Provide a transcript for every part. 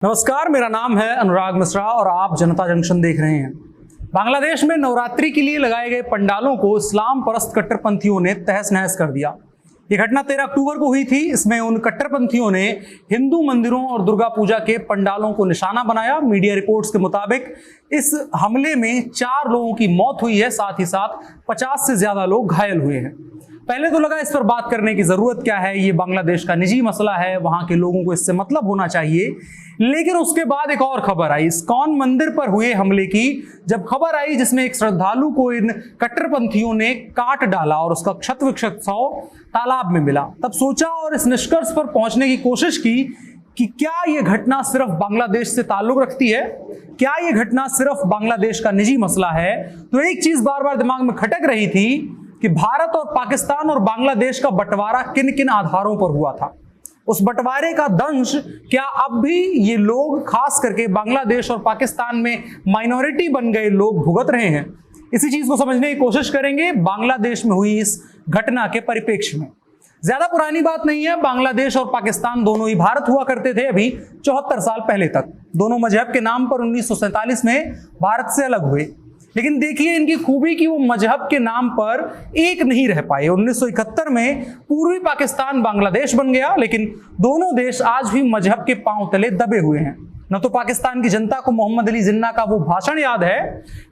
नमस्कार, मेरा नाम है अनुराग मिश्रा और आप जनता जंक्शन देख रहे हैं। बांग्लादेश में नवरात्रि के लिए लगाए गए पंडालों को इस्लाम परस्त कट्टरपंथियों ने तहस नहस कर दिया। ये घटना 13 अक्टूबर को हुई थी। इसमें उन कट्टरपंथियों ने हिंदू मंदिरों और दुर्गा पूजा के पंडालों को निशाना बनाया। मीडिया रिपोर्ट्स के मुताबिक इस हमले में 4 लोगों की मौत हुई है, साथ ही साथ 50 से ज्यादा लोग घायल हुए हैं। पहले तो लगा इस पर बात करने की जरूरत क्या है, ये बांग्लादेश का निजी मसला है, वहां के लोगों को इससे मतलब होना चाहिए। लेकिन उसके बाद एक और खबर आई इस्कॉन मंदिर पर हुए हमले की। जब खबर आई जिसमें एक श्रद्धालु को इन कट्टरपंथियों ने काट डाला और उसका क्षत विक्षत शव तालाब में मिला, तब सोचा और इस निष्कर्ष पर पहुंचने की कोशिश की कि क्या यह घटना सिर्फ बांग्लादेश से ताल्लुक रखती है, क्या यह घटना सिर्फ बांग्लादेश का निजी मसला है। तो एक चीज बार बार दिमाग में खटक रही थी कि भारत और पाकिस्तान और बांग्लादेश का बंटवारा किन किन आधारों पर हुआ था। उस बंटवारे का दंश क्या अब भी ये लोग, खास करके बांग्लादेश और पाकिस्तान में माइनॉरिटी बन गए लोग, भुगत रहे हैं। इसी चीज को समझने की कोशिश करेंगे बांग्लादेश में हुई इस घटना के परिप्रेक्ष्य में। ज्यादा पुरानी बात नहीं है, बांग्लादेश और पाकिस्तान दोनों ही भारत हुआ करते थे अभी 74 साल पहले तक। दोनों मजहब के नाम पर 1947 में भारत से अलग हुए। लेकिन देखिए इनकी खूबी कि वो मजहब के नाम पर एक नहीं रह पाए। 1971 में पूर्वी पाकिस्तान बांग्लादेश बन गया, लेकिन दोनों देश आज भी मजहब के पांव तले दबे हुए हैं। न तो पाकिस्तान की जनता को मोहम्मद अली जिन्ना का वो भाषण याद है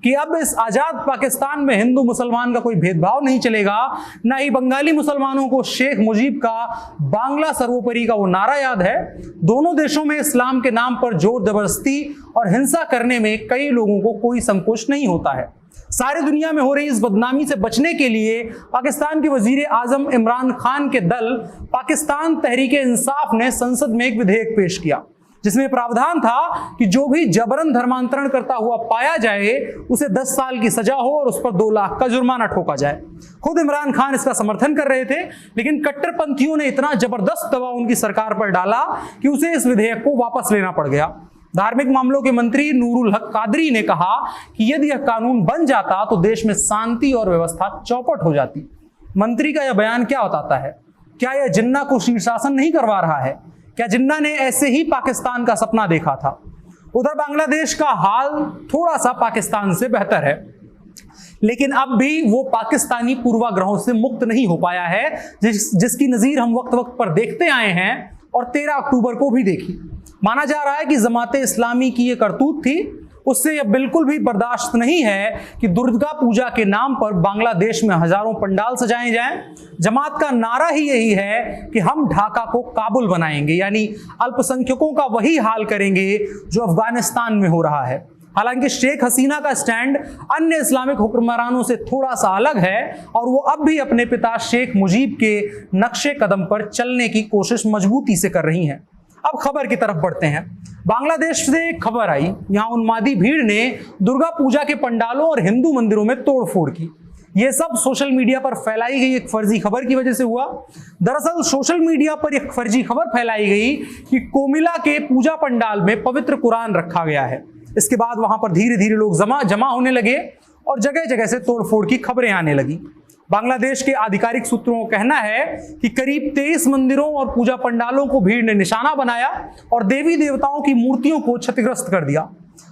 कि अब इस आजाद पाकिस्तान में हिंदू मुसलमान का कोई भेदभाव नहीं चलेगा, न ही बंगाली मुसलमानों को शेख मुजीब का बांग्ला सर्वोपरि का वो नारा याद है। दोनों देशों में इस्लाम के नाम पर जोर जबरदस्ती और हिंसा करने में कई लोगों को कोई संकोच नहीं होता है। सारी दुनिया में हो रही इस बदनामी से बचने के लिए पाकिस्तान के वजीर आजम इमरान खान के दल पाकिस्तान तहरीक इंसाफ ने संसद में एक विधेयक पेश किया, जिसमें प्रावधान था कि जो भी जबरन धर्मांतरण करता हुआ पाया जाए उसे 10 साल की सजा हो और उस पर 2 लाख का जुर्माना ठोका जाए। खुद इमरान खान इसका समर्थन कर रहे थे, लेकिन कट्टरपंथियों ने इतना जबरदस्त दबाव उनकी सरकार पर डाला कि उसे इस विधेयक को वापस लेना पड़ गया। धार्मिक मामलों के मंत्री नूरुल हक कादरी ने कहा कि यदि यह कानून बन जाता तो देश में शांति और व्यवस्था चौपट हो जाती। मंत्री का यह बयान क्या बताता है? क्या यह जिन्ना को शीर्षासन नहीं करवा रहा है? क्या जिन्ना ने ऐसे ही पाकिस्तान का सपना देखा था? उधर बांग्लादेश का हाल थोड़ा सा पाकिस्तान से बेहतर है, लेकिन अब भी वो पाकिस्तानी पूर्वाग्रहों से मुक्त नहीं हो पाया है, जिसकी नजीर हम वक्त वक्त पर देखते आए हैं और 13 अक्टूबर को भी देखी। माना जा रहा है कि जमाते इस्लामी की ये करतूत थी, उससे यह बिल्कुल भी बर्दाश्त नहीं है कि दुर्गा पूजा के नाम पर बांग्लादेश में हजारों पंडाल सजाए जाएं। जमात का नारा ही यही है कि हम ढाका को काबुल बनाएंगे, यानी अल्पसंख्यकों का वही हाल करेंगे जो अफगानिस्तान में हो रहा है। हालांकि शेख हसीना का स्टैंड अन्य इस्लामिक हुक्मरानों से थोड़ा सा अलग है और वो अब भी अपने पिता शेख मुजीब के नक्शे कदम पर चलने की कोशिश मजबूती से कर रही हैं। अब खबर की तरफ बढ़ते हैं। बांग्लादेश से एक खबर आई, यहां उन्मादी भीड़ ने दुर्गा पूजा के पंडालों और हिंदू मंदिरों में तोड़फोड़ की। यह सब सोशल मीडिया पर फैलाई गई एक फर्जी खबर की वजह से हुआ। दरअसल सोशल मीडिया पर एक फर्जी खबर फैलाई गई कि कोमिला के पूजा पंडाल में पवित्र कुरान रखा गया है। इसके बाद वहां पर धीरे धीरे लोग जमा होने लगे और जगह जगह से तोड़फोड़ की खबरें आने लगी। बांग्लादेश के आधिकारिक सूत्रों का कहना है कि करीब 23 मंदिरों और पूजा पंडालों को भीड़ ने निशाना बनाया और देवी देवताओं की मूर्तियों को क्षतिग्रस्त कर दिया।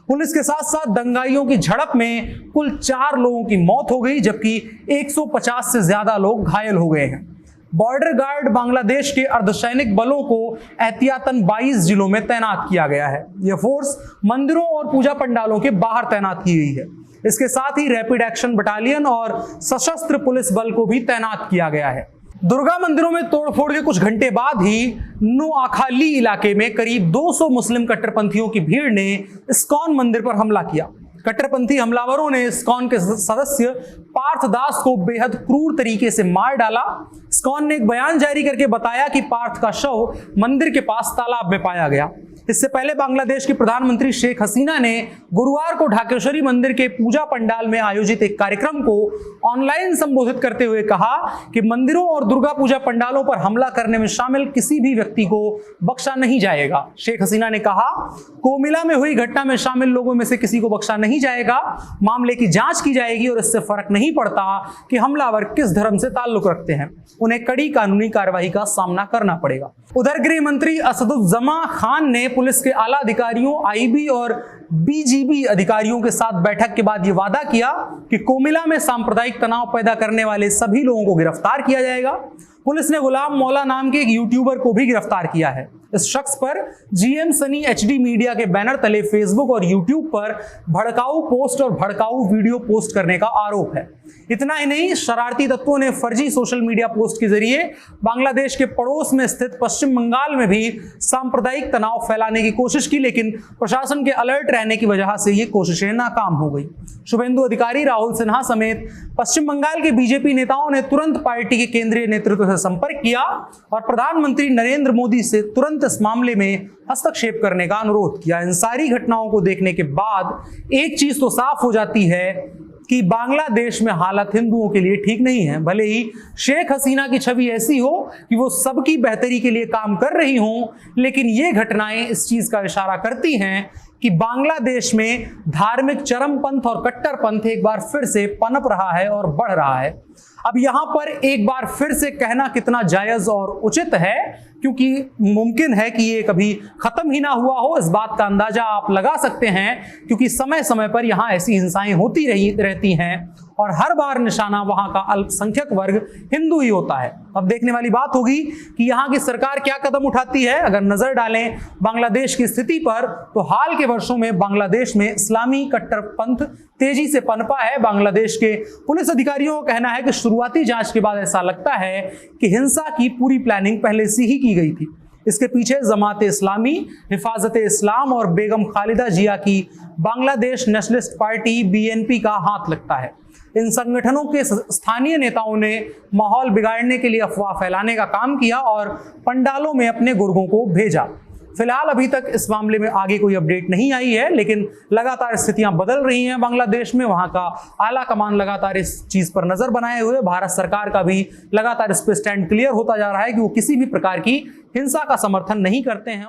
पुलिस के साथ साथ दंगाइयों की झड़प में कुल 4 लोगों की मौत हो गई, जबकि 150 से ज्यादा लोग घायल हो गए हैं। बॉर्डर गार्ड बांग्लादेश के अर्धसैनिक बलों को एहतियातन 22 जिलों में तैनात किया गया है। यह फोर्स मंदिरों और पूजा पंडालों के बाहर तैनात की गई है। इसके साथ ही रैपिड एक्शन बटालियन और सशस्त्र पुलिस बल को भी तैनात किया गया है। दुर्गा मंदिरों में तोड़फोड़ के कुछ घंटे बाद ही नोआखाली इलाके में करीब 200 मुस्लिम कट्टरपंथियों की भीड़ ने इस्कॉन मंदिर पर हमला किया। कट्टरपंथी हमलावरों ने इस्कॉन के सदस्य पार्थ दास को बेहद क्रूर तरीके से मार डाला। इस्कॉन ने एक बयान जारी करके बताया कि पार्थ का शव मंदिर के पास तालाब में पाया गया। इससे पहले बांग्लादेश की प्रधानमंत्री शेख हसीना ने गुरुवार को ढाकेश्वरी मंदिर के पूजा पंडाल में आयोजित एक कार्यक्रम को ऑनलाइन संबोधित करते हुए कहा कि मंदिरों और दुर्गा पूजा पंडालों पर हमला करने में शामिल किसी भी व्यक्ति को बख्शा नहीं जाएगा। शेख हसीना ने कहा, कोमिला में हुई घटना में शामिल लोगों में से किसी को बख्शा नहीं जाएगा। मामले की जांच की जाएगी और इससे फर्क नहीं पड़ता कि हमलावर किस धर्म से ताल्लुक रखते हैं, उन्हें कड़ी कानूनी कार्रवाई का सामना करना पड़ेगा। उधर गृह मंत्री असदुज्जमा खान ने पुलिस के आला अधिकारियों, आईबी और बीजीबी अधिकारियों के साथ बैठक के बाद यह वादा किया कि कोमिला में सांप्रदायिक तनाव पैदा करने वाले सभी लोगों को गिरफ्तार किया जाएगा। पुलिस ने गुलाम मौला नाम के एक यूट्यूबर को भी गिरफ्तार किया है। इस शख्स पर जीएम सनी एचडी मीडिया के बैनर तले फेसबुक और यूट्यूब पर भड़काऊ पोस्ट और भड़काऊ वीडियो पोस्ट करने का आरोप है। इतना ही नहीं, शरारती तत्वों ने फर्जी सोशल मीडिया पोस्ट के जरिए बांग्लादेश के पड़ोस में स्थित पश्चिम बंगाल में भी सांप्रदायिक तनाव फैलाने की कोशिश की, लेकिन प्रशासन के अलर्ट रहने की वजह से ये कोशिशें नाकाम हो गई। शुभेंदु अधिकारी, राहुल सिन्हा समेत पश्चिम बंगाल के बीजेपी नेताओं ने तुरंत पार्टी के केंद्रीय नेतृत्व से संपर्क किया और प्रधानमंत्री नरेंद्र मोदी से तुरंत इस मामले में हस्तक्षेप करने का अनुरोध किया। इन सारी घटनाओं को देखने के बाद एक चीज तो साफ हो जाती है कि बांग्लादेश में हालत हिंदुओं के लिए ठीक नहीं है। भले ही शेख हसीना की छवि ऐसी हो कि वो सबकी बेहतरी के लिए काम कर रही हों, लेकिन ये घटनाएं इस चीज का इशारा करती हैं कि बांग्लादेश में धार्मिक चरमपंथ और कट्टरपंथ एक बार फिर से पनप रहा है और बढ़ रहा है। अब यहां पर एक बार फिर से कहना कितना जायज और उचित है, क्योंकि मुमकिन है कि ये कभी खत्म ही ना हुआ हो, इस बात का अंदाजा आप लगा सकते हैं, क्योंकि समय समय पर यहां ऐसी हिंसाएं होती रहती हैं और हर बार निशाना वहां का अल्पसंख्यक वर्ग हिंदू ही होता है। अब देखने वाली बात होगी कि यहां की सरकार क्या कदम उठाती है। अगर नजर डालें बांग्लादेश की स्थिति पर, तो हाल के वर्षों में बांग्लादेश में इस्लामी कट्टरपंथ तेजी से पनपा है। बांग्लादेश के पुलिस अधिकारियों का कहना है कि शुरुआती जांच के बाद ऐसा लगता है कि हिंसा की पूरी प्लानिंग पहले से ही की गई थी। इसके पीछे जमाते इस्लामी, हिफाजते इस्लाम और बेगम खालिदा जिया की बांग्लादेश नेशनलिस्ट पार्टी बीएनपी का हाथ लगता है। इन संगठनों के स्थानीय नेताओं ने माहौल बिगाड़ने के लिए अफवाह फैलाने का काम किया और पंडालों में अपने गुर्गों को भेजा। फिलहाल अभी तक इस मामले में आगे कोई अपडेट नहीं आई है, लेकिन लगातार स्थितियां बदल रही हैं बांग्लादेश में। वहां का आला कमान लगातार इस चीज पर नजर बनाए हुए, भारत सरकार का भी लगातार इस पर स्टैंड क्लियर होता जा रहा है कि वो किसी भी प्रकार की हिंसा का समर्थन नहीं करते हैं।